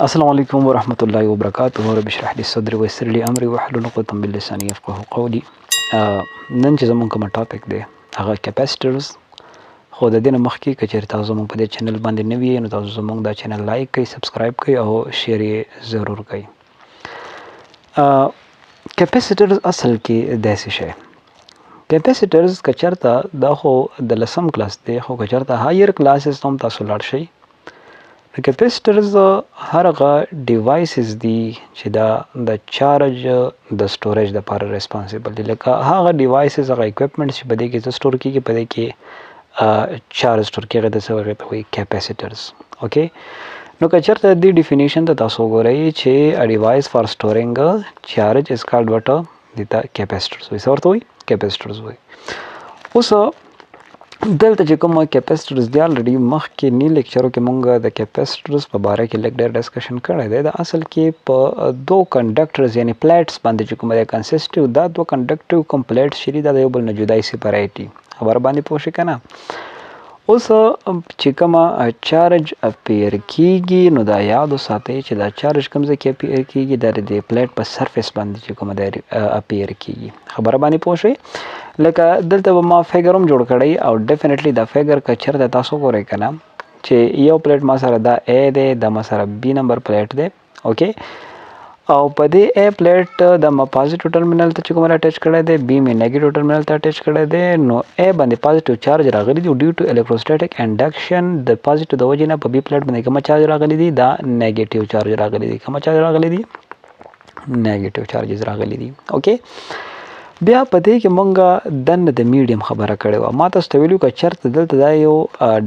السلام علیکم ورحمۃ اللہ وبرکاتہ. رب اشرح لي صدري ويسر لي امري واحلل عقدة من لساني يفقهوا قولي. نن چې زموږ کوم ټاپک دی هغه کیپاسیټرز. خو د دې نه مخکې که چېرې تاسو زموږ په دې چینل باندې نوي یئ نو تاسو زموږ دا چینل لایک کړئ، سبسکرایب کړئ او شیر یې ضرور کړئ. کیپاسیټرز اصل کې داسې شی کیپاسیټرز که چېرته دا خو د 10م کلاس دی، خو که چېرته هایر کلاسز ته هم تاسو لاړ شئ، کیپاسیټرز هغه ډیوایسز دي چې دا د چارج د سټوریج لپاره ریسپانسیبل دي. لکه هغه ډیوایسز، هغه اکوپمنټس چې په دې کې څه سټور کېږي، په دې کې چارج سټور کېږي، د څه هغې ته وایي کیپاسیټرز. اوکې، نو که چېرته دې ډیفینیشن ته تاسو وګورئ چې ا ډیوایس فار سټورینګ چارج از کالډ وټ دې ته کیپاسیټرز وایي. څه ورته وایي؟ کیپاسیټرز وایي. اوس دلته چې کوم کیپاسیټرز دی، الریډي مخکې نی لیکچرو کې مونږ د کیپاسیټرز په باره کې لږ ډېر ډسکشن کړی دی. دا اصل کې په دو کنډکټرز یعنی پلیټس باندې چې کوم دی کنسسټیو، دا دو کنډکټیو کوم پلیټس چې دي دا د یو بل نه جدای سپریټي. خبره باندې پوه شئ که نه؟ اوس چې کومه چارج اپیر کیږي نو دا یاد وساتئ چې دا چارج کوم ځای کې اپیر کیږي، دا د پلیټ په سرفیس باندې چې کومه دی اپیر کیږي. خبره باندې پوه شئ؟ لکه دلته به ما فیګر هم جوړ کړی او ډیفینیټلی دا فیګر که چېرته تاسو ګورئ که نه چې یو پلیټ ما سره دا ای دی، دا ما سره بي نمبر پلیټ دی. اوکې، او په دې ای پلیټ د ما پازیټیو ټرمینل ته چې کوم اټیچ کړی دی، بي مې نیګیټیو ټرمینل ته اټیچ کړی دی، نو ای باندې پازیټیو چارج راغلی دی ډیو ټو الکتروسټاټیک انډکشن. د پازیټیو د وجې نه په بي پلیټ باندې کومه چارج راغلی دی؟ دا نیګیټیو چارج راغلی دی. کومه چارج راغلی دی؟ نیګیټیو چارجز راغلی دي. اوکې، بیا په دې کې مونږ دننه د میډیم خبره کړې وه. ما تاسو ته ویلي که چېرته دلته دا یو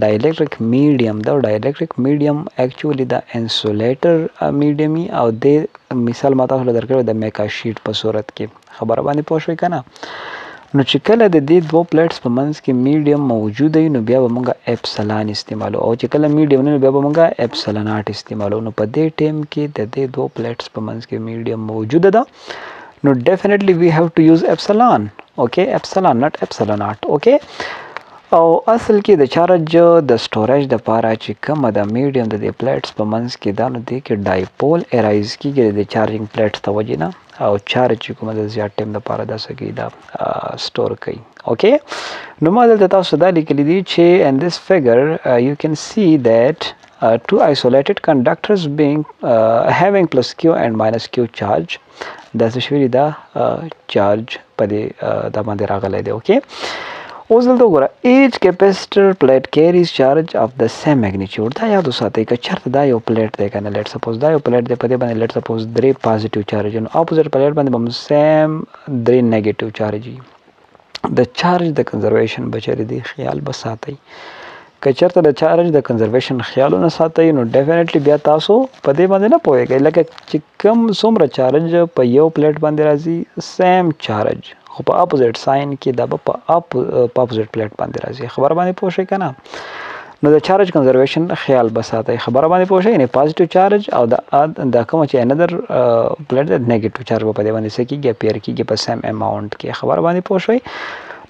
ډایلکټریک میډیم ده، ډایلکټریک میډیم اکچولي د انسولیټر میډیم وي او د مثال ما تاسو له درکړی د میکا شیټ په صورت کې. خبره باندې پوه شوئ که نه؟ نو چې کله د دې دوه پلیټس په منځ کې میډیم موجود وي نو بیا به مونږ اپسلان استعمالو، او چې کله میډیم نه وي بیا به مونږ اپسلن ناټ استعمالو. نو په دې ټیم کې د دې دوه پلیټس په منځ کې میډیم موجوده ده، نو definitely we have to use epsilon. okay, epsilon not epsilon naught. okay، او اصل کې د چارج د سټوریج د پاره چې کومه د میډیم د دې پلیټس په منځ کې دا نو دې کې ډایپول ارایز کېږي د چارجینګ پلیټس ته وجې نه، او چارج چې کومه د زیات ټایم دپاره دا څه کوي، دا سټور کوي. اوکې، نو ما دلته تاسو دا لیکلی دي چې in this figure you can see that two isolated conductors being having plus q and minus q charge. دا څه شوي دا چارج په دې دا باندې راغلی دی. اوکې، اوس دلته وګوره ایچ کیپاسیټر پلیټ کیریز چارج اف د سیم میګنیچیوډ. دا یاد وساتئ که چېرته دا یو پلیټ دی که نه، لیټ سپوز دا یو پلیټ دی، په دې باندې لیټ سپوز 3 پازیټیو چارج نو اپوزیټ پلیټ باندې به هم سیم 3 نیګیټیو چارج وي. د چارج د کنزرویشن بچرې دی خیال به ساتئ. که چېرته د چارج د کنزرویشن خیال ونه ساتئ نو ډیفینیټلی بیا تاسو په دې باندې نه پوهیږئ. لکه چې کوم څومره چارج په یو پلیټ باندې راځي، سیم چارج خو په اپوزیټ ساین کې دا به په اپوزیټ پلیټ باندې راځي. خبره باندې پوه شئ که نه؟ نو د چارج کنزرویشن خیال به ساتئ. خبره باندې پوه شئ؟ یعنې پازیټیو چارج او دا کومه چې اندر پلیټ د نیګیټیو چارج به په دې باندې څه کېږي، اپیر کېږي په سیم اماونټ کې. خبره باندې پوه شئ؟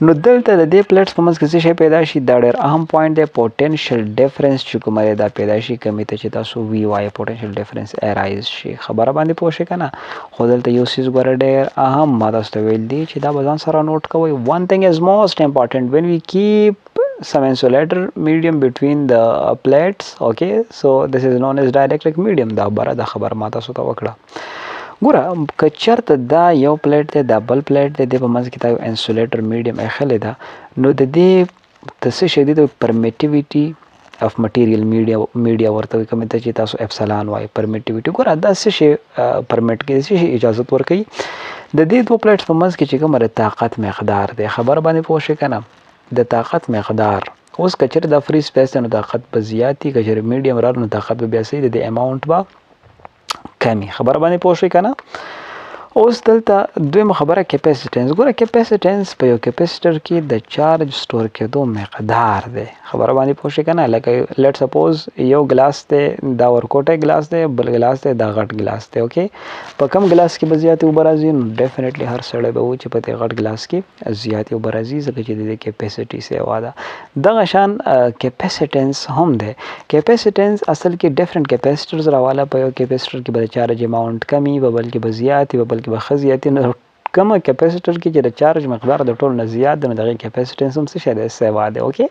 نو دلته د دې پلیټس په منځ کې څه شی پیدا شي؟ دا ډېر اهم پوینټ دی، پوټینشیل ډیفرنس چې کومه دی دا پیدا شي، کمې ته چې تاسو وی وایي پوټینشیل ډیفرنس ارایز شي. خبره باندې پوه شئ که نه؟ خو دلته یو څیز ګوره ډېر اهم ما تاسو ته ویل دي چې دا به ځان سره نوټ کوئ. one thing is most important when we keep some insulator medium between the plates. okay, so this is known as dielectric medium. دا بره دا خبر ما تاسو ته وکړه. ګوره که چېرته دا یو پلیټ دی، دا بل پلیټ دی، د په منځ کې دا یو انسولیټر میډیم ایښلی ده، نو د دې د څه شی دی د پرمیټیویټي اف مټیریل میډیا ورته وایي، کومې ته چې تاسو اپسلان وایي پرمیټیویټي. ګوره دا څه شی پرمیټ کوي، څه شی اجازت ورکوي؟ د دې دوه پلیټس په منځ کې چې کومه د طاقت مقدار دی. خبره باندې پوه شئ که نه؟ د طاقت مقدار. اوس که چېرې دا فری سپیس دی نو طاقت به زیات وي، که چېرې میډیم راغله نو طاقت به بیا صحیح د دې اماونټ به کمی. خبره باندې پوه شئ که نه؟ اوس دلته دویمه خبره کیپاسټنس. ګوره کیپاسټنس په یو کیپاسټر کې د چارج سٹور کېدو مقدار دی. خبره باندې پوه شئ که نه؟ لکه لیټ سپوز یو ګلاس دی، دا ورکوټی ګلاس دی، بل ګلاس دی، دا غټ ګلاس دی. اوکې، په کم ګلاس کې به زیاتې اوبه راځي؟ نو ډیفینیټلی هر سړی به وایي چې په دې غټ ګلاس کې زیاتې اوبه راځي، ځکه چې د دې کیپاسټي سیوا ده. دغه شان کیپاسټنس هم دی. کیپاسټنس اصل کې ډیفرنٹ کیپاسټرز راواله. په یو کیپاسټر کې به د چارج اماونټ کمی، په بل کې به زیات، په بل کې به ښه زیاتې. نو کومه کیپاسټر کې چې د چارج مقدار د ټولو نه زیات دی، نو دغه کیپاسټنس هم څه شی دی؟ سیوا دی. اوکې،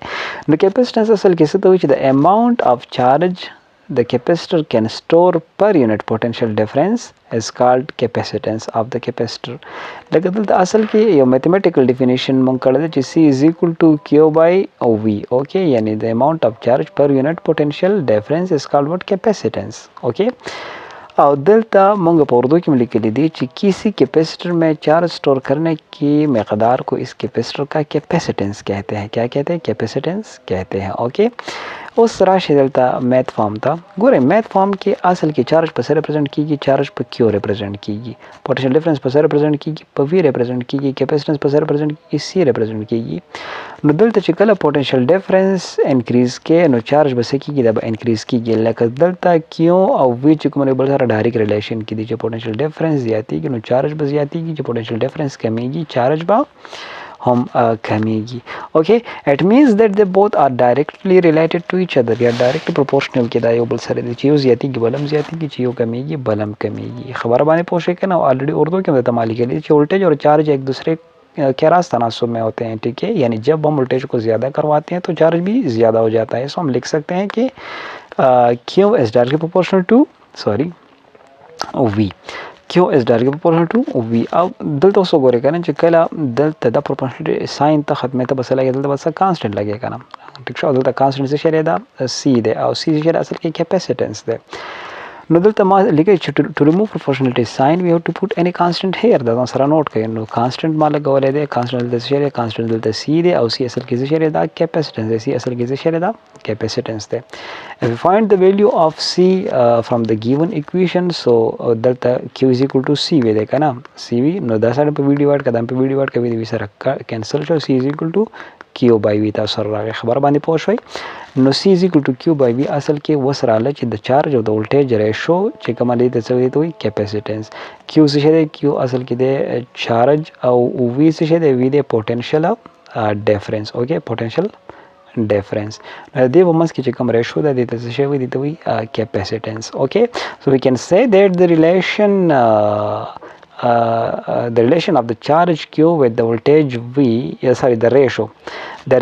نو کیپاسټنس اصل کې څه ته وایي؟ چې د اماونټ اف چارج the capacitor can store per unit potential difference is called capacitance of the capacitor. لکه دلته اصل کې یو میتھمیټیکل ډیفینیشن مونږ کړی دی چې C is equal to Q by V. اوکې، یعنی the amount of charge per unit potential difference is called what? Capacitance. اوکې، और दलता मंग पर उर्दू की लिखी दी कि किसी कैपेसिटर में charge store करने की मकदार को इस कैपेसिटर का कैपेसिटेंस कहते हैं. क्या कहते हैं? कैपेसिटेंस कहते हैं. ओके, उस राशि दलता मैथ फॉर्म था. गोरे मैथ फॉर्म के असल की चार्ज पर रिप्रेजेंट कीजिए, चार्ज पर क्यू रिप्रेजेंट कीजिए, पोटेंशियल डिफरेंस पर रिप्रेजेंट कीजिए, पर वी रिप्रेजेंट कीजिए, कैपेसिटेंस पर रिप्रेजेंट कीजिए, सी रिप्रेजेंट कीजिए. नो दलता چې کله potential difference انکریز کې نو چارج به څه کیږي؟ دا به انکریز کیږي. لکه دلته کیو او وی چې کومه بل سره ډایرکټ ریلیشن کې دي، چې potential difference زیاتیږي نو چارج به زیاتیږي، چې potential difference کمیږي چارج به هم کمیږي. اوکې، اټ مینز دیٹ they both are directly related to each other. یا ډایرکټ پروپورشنل کې دا یو بل سره دي، چې یو زیاتیږي بل هم زیاتیږي، چې یو کمیږي بل هم کمیږي. خبره باندې پوه شئ که نه؟ ऑलरेडी اردو کې مدته مالی کې چې वोल्टेज और चार्ज एक दूसरे के रास तनासुब में होते हैं. ठीक है, यानी जब हम वोल्टेज को ज़्यादा करवाते हैं तो चार्ज भी ज़्यादा हो जाता है. सो हम लिख सकते हैं कि Q is directly proportional to V. Q is directly proportional to V. अब दलता उसको गोरे करना जो कला दलता दा proportional साइन ता ख़त्म है तो बस लगे दलता बस कांस्टेंट लगेगा ना. ठीक है, दलता कांस्टेंट से शेयर दा C दे और C से शेयर असल के कैपेसिटेंस दे. No दलता मा लिखे to remove proportionality sign we have to put any constant here. दा सारा नोट करें. नो constant मा लगा वाले दे, constant दलता से शेयर, constant दलता C दे और C असल के से शेयर दा capacitance दे, C असल के से शेयर दा capacitance दे. If we find the value of C from the given equation, so delta Q is equal to C वे देखा ना CV. नो दा सारे पे V डिवाइड का दाम पे V डिवाइड का भी दिवस रखा cancel show C is equal to Q by V. था सर रागे खबर बांधी पोष भाई. नो C is equal to Q by V असल के वो सराले ची the charge of the voltage ratio ची कमाली ते चले तो ही capacitance. Q से शेदे Q असल के दे charge और V से शेदे V दे potential difference. Okay, potential difference. दे वो मस की चिकम ratio दा देते से शेवी देते हुई capacitance. Okay, so we can say that the relation of the charge Q with the voltage V, the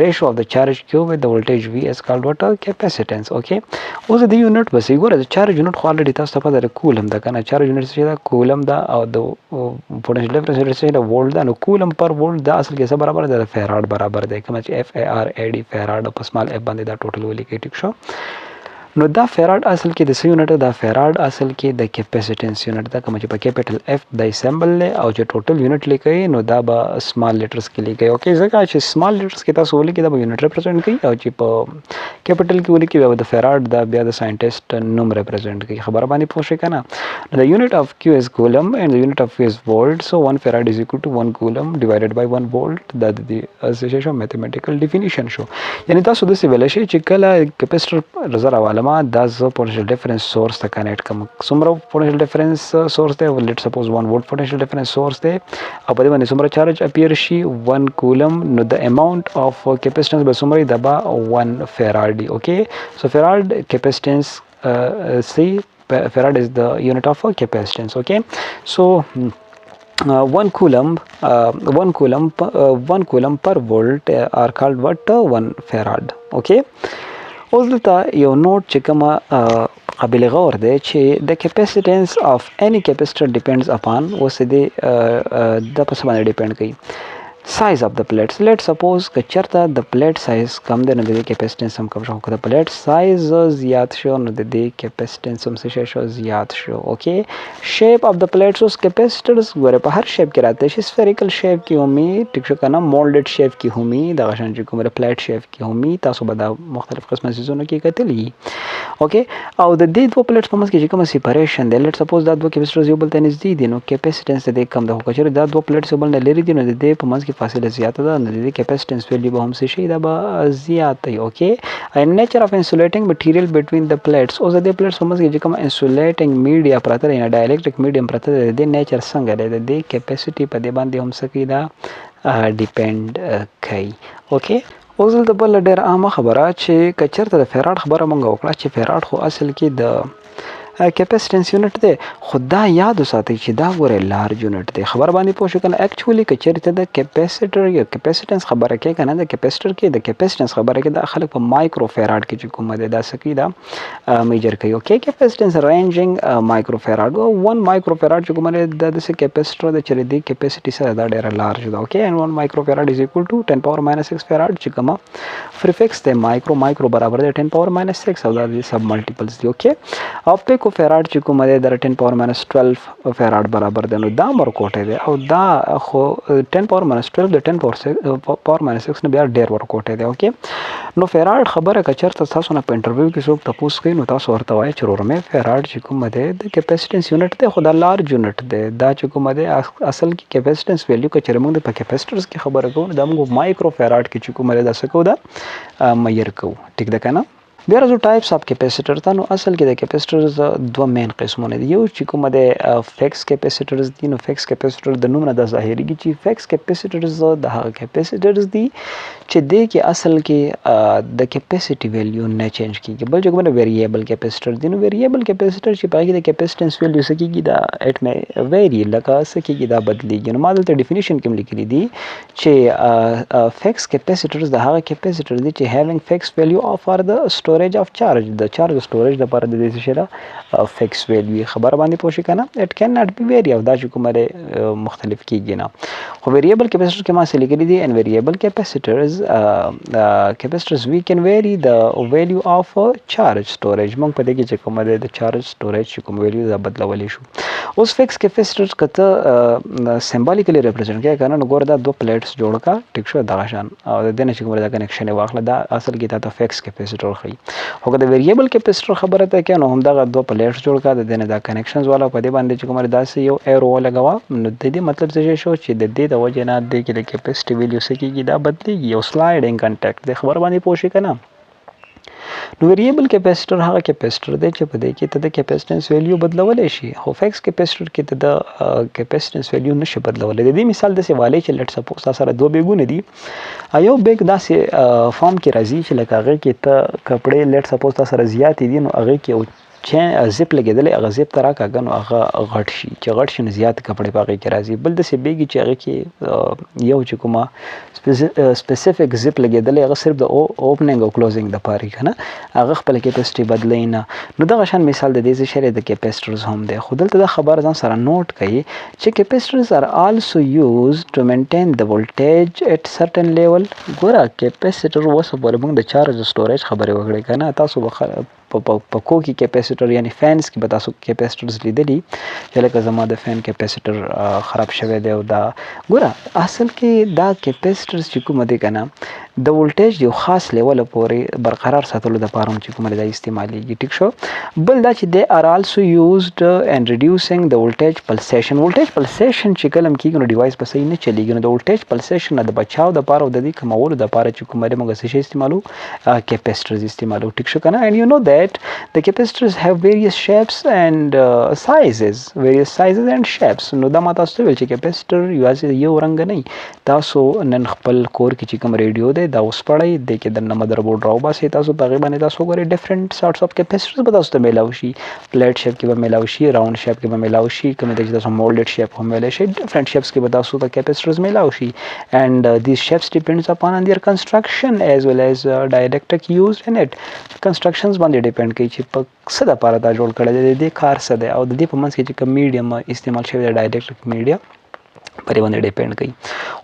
ratio of the charge Q with the voltage V is called what? Capacitance. Okay, also the unit बस एक बार charge unit already था सब पता है coulomb दा करना charge unit से ज़्यादा coulomb दा और the potential difference से ज़्यादा volt दा नो coulomb per volt दा असल कैसा बराबर है? farad बराबर है. देखा मैं FARAD farad और small f बंदे दा total वाली के ठीक शो. नो दा फेराड असल के दस यूनिट दा फेराड असल के द कैपेसिटेंस यूनिट दा कम पे कैपिटल F द सिंबल ले और जो टोटल यूनिट लेके नो दा बा स्मॉल लेटर्स के लिए ओके जगह अच्छे स्मॉल लेटर्स के तास ओले के दा यूनिट रिप्रेजेंट की और जो कैपिटल की ओले की द फेराड दा बिया द साइंटिस्ट नम रिप्रेजेंट की खबर बानी पूछे का ना. The unit of Q is coulomb and the unit of V is volt, so 1 farad is equal to 1 coulomb divided by 1 volt. that the association mathematical definition show यानी तास उधर से वेले शे चिकला कैपेसिटर रिजर्व वाला that's the potential difference source the connect come sumra potential difference source there. Let's suppose 1 volt potential difference source there. अब बदे बने sumra charge appear she 1 coulomb. No the amount of capacitance by sumra daba 1 farad. Okay, so farad capacitance see farad is the unit of capacitance. Okay, so 1 coulomb per volt are called what? 1 farad. Okay, اوس دلته یو نوٹ چې کومه قابل غور دی چې د capacitance of any capacitor depends upon اوس د په څه باندې ډیپند کوي size of the plates. Let's suppose که چرته د پلیټ سایز کم دی نو د دې کیپاسټنس هم کم شو. که د پلیټ سایز زیات شو نو د دې کیپاسټنس هم څه شو زیات شو. اوکې شیپ اف د پلیټس اوس کیپاسټرز ګوره په هر شیپ کې راته شي. سفیریکل شیپ کې همي ټیک شو کنه، مولډډ شیپ کې همي دغه شان چې کومه پلیټ شیپ کې همي تاسو به دا مختلف قسمه سیزونو کې کتلی. اوکې او د دې دوه پلیټس په منځ کې چې کومه سیپریشن دی، لیټ سپوز دا دوه کیپاسټرز یو بل ته نږدې دي نو کیپاسټنس د دې کم ده. خو که چېرې دا دوه پلیټس یو بل نه لرې دي نو د دې په منځ کې فاصله زیاته ده نو د دې کیپاسټنس ویلیو به هم څه شي دا به زیات وي. اوکې نیچر اف انسولیټنګ مټیریل بټوین د پلیټس. اوس د دې پلیټس په منځ کې چې کومه انسولیټنګ میډیا پرته ده یا ډایلکټریک میډیم پرته ده، د دې نیچر څنګه دی، د دې کیپاسټي په دې باندې هم څه کوي دا ډیپینډ کوي. اوکې اوس دلته بله ډېره عامه خبره چې که چېرته د فیراډ خبره مونږ وکړه چې فیراډ خو اصل کې د کیپاسټنس یونټ دی، خو دا یاد وساتئ چې دا ګوره لارج یونټ دی. خبر باندې پوه شو کنه. اکچولی که چېرته د کیپاسټر یا کیپاسټنس خبره کوي کنه، د کیپاسټر کې د کیپاسټنس خبره کوي دا خلک په مایکرو فیراډ کې چې کومه دی دا څه کوي دا میجر کوي. اوکې کیپاسټنس رینجینګ مایکرو فیراډ 1 مایکرو فیراډ چې کومه دی دا داسې کیپاسټر دی چې د دې کیپاسټي سره دا ډېره لارج ده. اوکې and 1 مایکرو فیراډ از ایکول ټو 10 پاور ماینس 6 فیراډ چې کومه پریفکس دی مایکرو برابر دی 10 پاور ماینس 6 او دا د سب ملټیپلز دی. اوکې او پیکو فیراډ چې کومه دی دا 10 پاور ماینس 12 فیراډ برابر دی نو دا ورکوټی دی او دا خو 10 پاور ماینس 12 د 10 پاور ماینس 6 نه بیا ډېر ورکوټی دی. اوکې نو فیراډ خبره که چېرته تاسو نه په انټرویو کې څوک تپوس کوي نو تاسو ورته وایئ چې ورور مې فیراډ چې کومه دی د کیپاسټنس یونټ دی خو دا لارج یونټ دی. دا چې کومه دی اصل کې کیپاسټنس ویلیو که چېرې موږ د په کیپاسټرز کې خبره کوو نو دا موږ مایکرو فیراډ کې چې کومه دی دا څه کوو دا میر کوو. ټیک ده که نه. بیا راځو ټایپس اف کیپاسټر ته. نو اصل کې د کیپاسټرز دوه مین قسمونه دي. یو چې کومه د فکس کیپاسټرز دي نو فکس کیپاسټر د نوم نه دا ظاهریږي چې فکس کیپاسټرز د هغه کیپاسټرز دي چې دې کې اصل کې د کیپاسټي ویلیو نه چینج کیږي. بل چې کومه ویریبل کیپاسټر دي نو ویریبل کیپاسټر چې په هغې کې د کیپاسټنس ویلیو څه کیږي دا اټ مې ویری لکه څه کیږي دا بدلیږي. نو ما دلته ډیفینیشن کې هم لیکلي دي چې فکس کیپاسټرز د هغه کیپاسټر دي چې هیوینګ فکس ویلیو فار د storage of charge. د چارج storage لپاره د دې څه ده فکس ویلیو. خبر باندې پوه شئ کنه. اټ کین ناٹ بی ویری او دا چې کومه مختلف کیږي نه. خو ویریبل کیپاسټر کې ما څه لیکلي دي ان ویریبل کیپاسټرز وی کین ویری د ویلیو اف چارج storage. موږ په دې کې چې کومه د چارج storage چې کوم ویلیو دا بدلولی شو. اوس فکس کیپاسټر کته سمبولیکلی ریپرزینټ کوي کنه نو ګوره دا دوه پلیټس جوړ کا ټیک شو دغه شان او د دې نه چې کومه دا کنیکشن واخله دا اصل کې دا فکس کیپاسټر خي. خو که د ویریبل کیپاسټر خبره ته کې نو هم دغه دوه پلیټس جوړ کا د دې نه دا کنیکشنز والا په دې باندې چې کومه داسې یو ایرو لګوا نو د دې مطلب څه شو چې د دې د وجه نه د کې د کیپاسټي ویلیو څه کېږي دا بدلیږي او سلایډینګ کنټیکټ د خبر باندې پوه شئ کنه. نو ویریبل کیپاسټر هغه کیپاسټر دی چې په دې کې ته د کیپاسټنس ویلیو بدلولی شي. خو فکس کیپاسټر کې ته د کیپاسټنس ویلیو نشي بدلولی. د دې مثال داسې والی چې لیټ سپوز تاسو سره دوه بیګونه دي یو بیګ داسې فارم کې راځي چې لکه هغې کې ته کپړې لیټ سپوز تاسو سره زیاتې دي نو هغې کې زیپ لګېدلی هغه زیپ ته راکاږه نو هغه غټ شي چې غټ شي نو زیات کپړې په هغې کې راځي. بل داسې بیګي چې هغې کې یو چې کومه سپیسیفیک زیپ لګېدلی هغه صرف د اوپننګ او کلوزنګ دپاره که نه هغه خپله کیپاسټي بدلی نه. نو دغه شان مثال د دې څه شی د کیپاسټرز هم دی. خو دلته دا خبره ځان سره نوټ کوي چې کیپاسټرز آر آلسو یوز ټو مینټین د ولټیج اټ سرټن لیول. ګوره کیپاسټر اوس پورې موږ د چارج سټوریج خبرې وکړې که نه تاسو به په کو کې کیپاسټر یعنی فینس کې به تاسو کیپاسټرز لیدلي چې لکه زما د فین کیپاسټر خراب شوی دی او دا ګوره اصل کې دا کیپاسټرز چې کومه دی که نه د ولټیج یو خاص لیول پورې برقرار ساتلو دپاره هم چې کومه دا استعمالیږي. ټیک شو. بل دا چې دی آر آلسو یوزډ ان ریډیوسینګ د ولټیج پلسیشن. ولټیج پلسیشن چې کله هم کېږي نو ډیوایس به صحیح نه چلیږي نو د ولټیج پلسیشن نه د بچاو دپاره او د دې کمولو دپاره چې کومه دی موږ څه شی استعمالو کیپاسټرز استعمالو. ټیک شو که نه. اینډ یو نو that the capacitors have various shapes and sizes and shapes. نو دا ما تاسو ته ویل چې کیپاسټر یوازې یو رنګ نه تاسو نن خپل کور کې چې کوم ریډیو دی دا اوس پړئ د کې دننه مدر بورډ راوباسئ تاسو په هغې باندې تاسو وګورئ ډفرنټ سارټس اف کیپاسټرز به تاسو ته میلاو شي. پلیټ شیپ کې به میلاو شي، راؤنډ شیپ کې به میلاو شي، کومې ته چې تاسو مولډډ شیپ هم ویلی شئ ډفرنټ شیپس کې به تاسو ته کیپاسټرز میلاو شي. اینډ دیز شیپس ډیپینډز اپان دیئر کنسټرکشن ایز ویل ایز ډایلکټریک یوزډ ان اټ. کنسټرکشنز باندې ډیپینډ کوي چې په څه دپاره دا جوړ کړی دی د دې کار څه دی او د دې په منځ کې چې کوم میډیم استعمال شوی دی ډایلکټریک میډیا پرې باندې ډیپند کوي.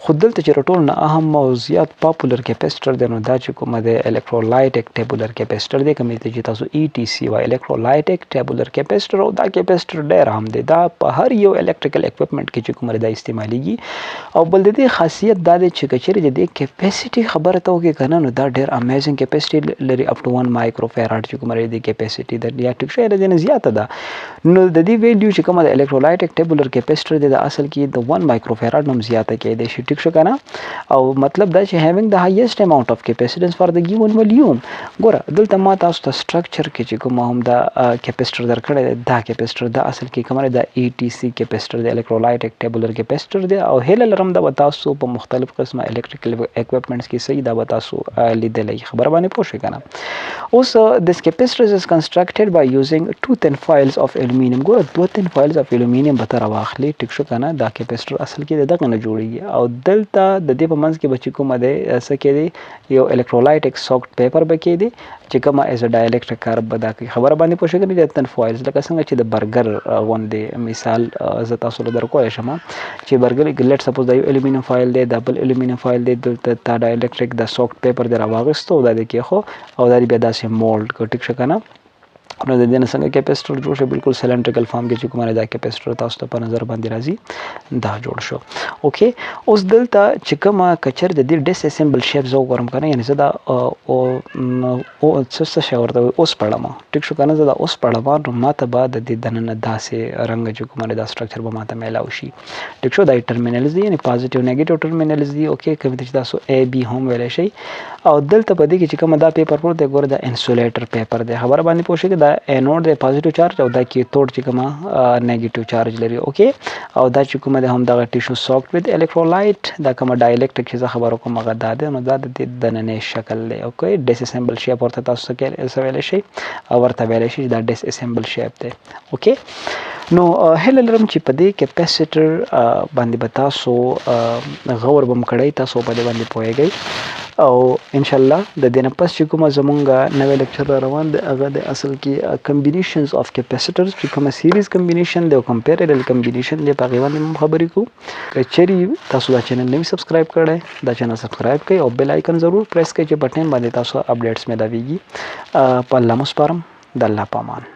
خو دلته چې ټول نه اهم او زیات پاپولر کیپاسیټر دی نو دا چې کومه دی الیکټرولایټک ټیبولر کیپاسیټر دی، کوم چې تاسو ETC وایي الیکټرولایټک ټیبولر کیپاسیټر. او دا کیپاسیټر ډېر عام دی، دا په هر یو الیکټریکل اکوپمنټ کې چې کومه دا استعمالیږي. او بل د دې خاصیت دا دی چې کچېرې د دې کیپاسیټي خبره ته وکړې که نه نو دا ډېر امیزنګ کیپاسیټي لري، اپ ټو 1 مایکرو فیراډ چې کومه د کیپاسیټي ده یا ټیک شوی د دې نه زیاته ده. نو د دې ویلیو چې کومه د الیکټرولایټک ټیبولر کیپاسیټر دی د اصل کې د 1 مایکرو فیراډ نوم زیاته کېدای شي. ټیک شو که نه؟ او مطلب دا چې having the highest amount of capacitance for the given volume. ګوره دلته ما تاسو ته سټرکچر کې چې کوم هم دا کیپاسیټر درکړی دی، دا کیپاسیټر دا اصل کې کومه دا ETC کیپاسیټر دی، الیکټرولایټک ټیبولر کیپاسیټر دی. او هیله لرم دا به تاسو په مختلف قسمه الیکټریکل اکوپمنټس کې صحیح دا به تاسو لیدلی خبره باندې پوه شئ که نه. اوس this capacitor is constructed by using 2 thin foils of aluminum. ګوره 2 thin foils of aluminum به ته راواخلې. ټیک شو که نه؟ دا کیپاسیټر اصل کې د دغه نه جوړېږي. او دلته د دې په منځ کې به چې کومه دی څه کې دی یو الیکټرولایټک ساکټ پیپر به کې دی چې کومه ایز ا ډایلکټریک کار به دا کوي. خبره باندې پوه شئ که نه؟ تن فوایلز لکه څنګه چې د برګر غوندې مثال زه تاسو له درکولی شم چې برګر لیټ سپوز دا یو الومینیم فایل دی، دا بل الومینیم فایل دی، دلته تا ډایلکټریک د ساکټ پیپر دی راواغېستو او دا دې کېښو او دا دې بیا داسې مولډ کړ. ټیک شو که نه؟ نو د دې نه څنګه کیپاسیټر جوړ شو؟ بالکل سلنډریکل فارم کې چې کومه دا کیپاسیټر تاسو ته په نظر باندې راځي دا جوړ شو. اوکې اوس دلته چې کومه کچر د دې ډس اسمبل شیپ زه وګورم که نه، یعنې زه دا څه شی ورته وایي اوس پړم. ټیک شو که نه؟ زه دا اوس پړم نو ما ته به د دې دننه داسې رنګ چې کومه دا سټرکچر به ما ته میلاو شي. ټیک شو؟ دا ټرمینلز دي یعنې پازیټیو نیګیټیو ټرمینلز دي. اوکې کوم چې تاسو AB هم ویلی شئ. او دلته په دې کې چې کومه دا پیپر پروت دی ګوره دا انسولیټر پیپر دی. خبره باندې پوه شئ دا انوډ دی پازیټیو چارج او دا کیتود چې کومه نیګیټیو چارج لري. اوکې او دا چې کومه د هم دغه ټیشو ساکټ وذ الیکټرولایټ دا کومه ډایلکټریک چې زه خبره کوم هغه دا دی نو دا د دې دننې شکل دی. اوکې ډس اسمبل شیپ ورته تاسو څه ویلی شئ او ورته ویلی شئ دا ډس اسمبل شیپ دی. اوکې نو هیله لرم چې په دې کیپاسیټر باندې به تاسو غور به م کړی، تاسو په دې باندې پوهیږئ. او انشاءالله د دې نه پس چې کومه زمونږ نوی لیکچر را روان دی هغه د اصل کې کمبینیشنز آف کیپاسیټرز چې کومه سیریز کمبینیشن دی او کوم پیرالل کمبینیشن دی په هغې باندې هم خبرې کوو. که چیرې تاسو دا چینل نوي سبسکرایب کړی دا چینل سبسکرایب کړئ او بیل آیکن ضرور پریس کړئ چې په ټایم باندې تاسو اپډیټس میلاویږي. په الله مو سپارم. د الله په امان.